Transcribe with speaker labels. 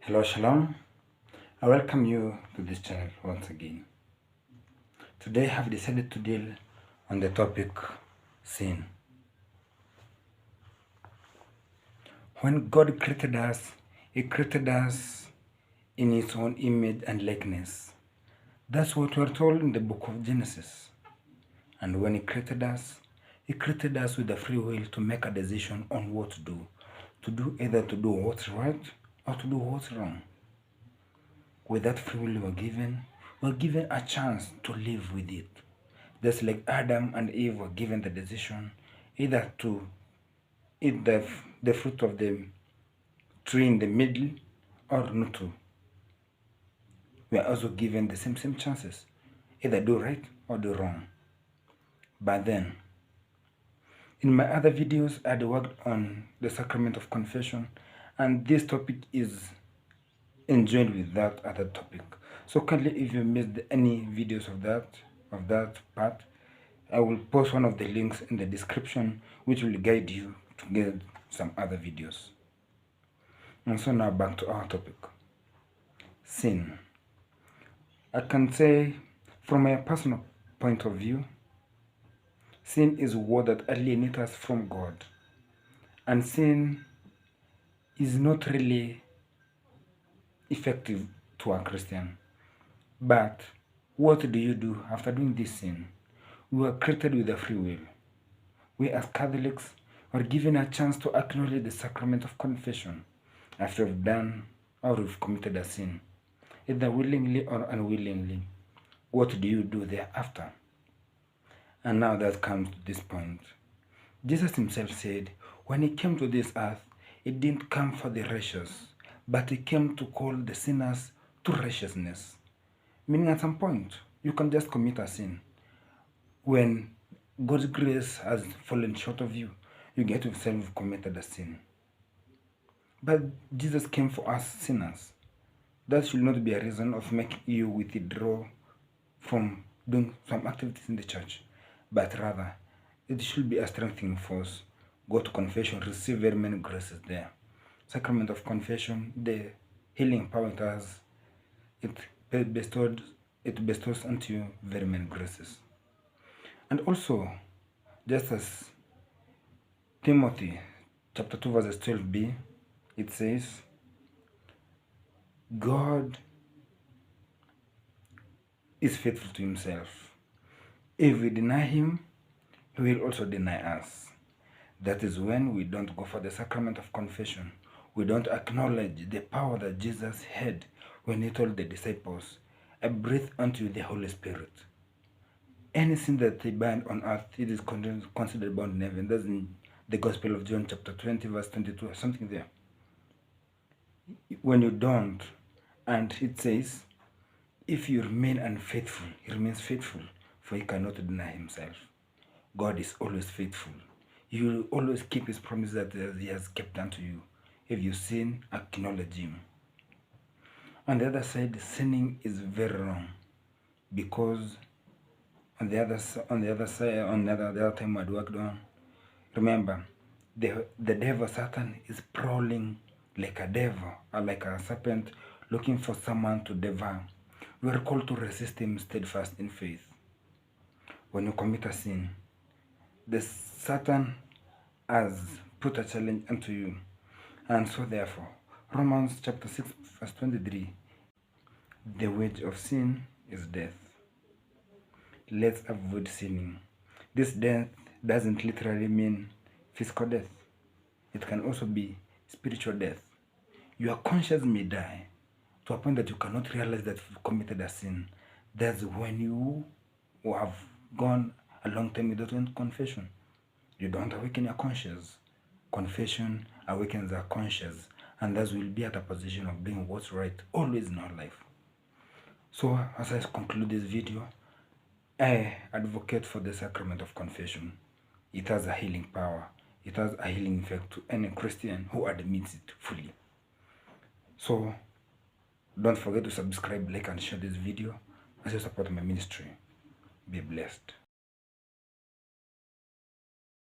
Speaker 1: Hello, Shalom. I welcome you to this channel once again. Today I have decided to deal on the topic sin. When God created us, He created us in His own image and likeness. That's what we're told in the book of Genesis. And when He created us with the free will to make a decision on what to do. Either to do what's right or to do what's wrong. With that free will we're given a chance to live with it. Just like Adam and Eve were given the decision either to eat the fruit of the tree in the middle or not to. We are also given the same chances, either do right or do wrong. But then, in my other videos, I had worked on the sacrament of confession, and this topic is enjoined with that other topic. So kindly, if you missed any videos of that part, I will post one of the links in the description which will guide you to get some other videos. And so now back to our topic. Sin. I can say from my personal point of view, sin is a word that alienates us from God. And sin is not really effective to a Christian. But what do you do after doing this sin? We were created with a free will. We as Catholics are given a chance to acknowledge the sacrament of confession after we've done or we've committed a sin, either willingly or unwillingly. What do you do thereafter? And now that comes to this point. Jesus himself said, when he came to this earth, he didn't come for the righteous, but he came to call the sinners to righteousness. Meaning at some point, you can just commit a sin. When God's grace has fallen short of you, you get yourself committed a sin. But Jesus came for us sinners. That should not be a reason of making you withdraw from doing some activities in the church, but rather it should be a strengthening force. Go to confession, receive very many graces there. Sacrament of confession, the healing power it has, it bestows unto you very many graces. And also, just as Timothy chapter 2 verses 12b, it says, God is faithful to himself. If we deny him, he will also deny us. That is when we don't go for the sacrament of confession. We don't acknowledge the power that Jesus had when he told the disciples, I breathe unto you the Holy Spirit. Anything that they bind on earth, it is considered bound in heaven. That's in the Gospel of John chapter 20 verse 22 or something there. When you don't, and it says, if you remain unfaithful, he remains faithful, for he cannot deny himself. God is always faithful. He will always keep his promise that he has kept unto you. If you sin, acknowledge him. On the other side, sinning is very wrong, because on the other time I'd worked on, remember, the devil Satan is prowling like a devil or like a serpent looking for someone to devour. We are called to resist him steadfast in faith. When you commit a sin, the Satan has put a challenge unto you. And so therefore, Romans chapter 6 verse 23, the wage of sin is death. Let's avoid sinning. This death doesn't literally mean physical death. It can also be spiritual death. Your conscience may die to a point that you cannot realize that you've committed a sin. That's when you have gone a long time without confession. You don't awaken your conscience. Confession awakens our conscience, and thus we'll be at a position of doing what's right always in our life. So as I conclude this video, I advocate for the sacrament of confession. It has a healing power. It has a healing effect to any Christian who admits it fully. So don't forget to subscribe, like, and share this video as you support my ministry. Be blessed.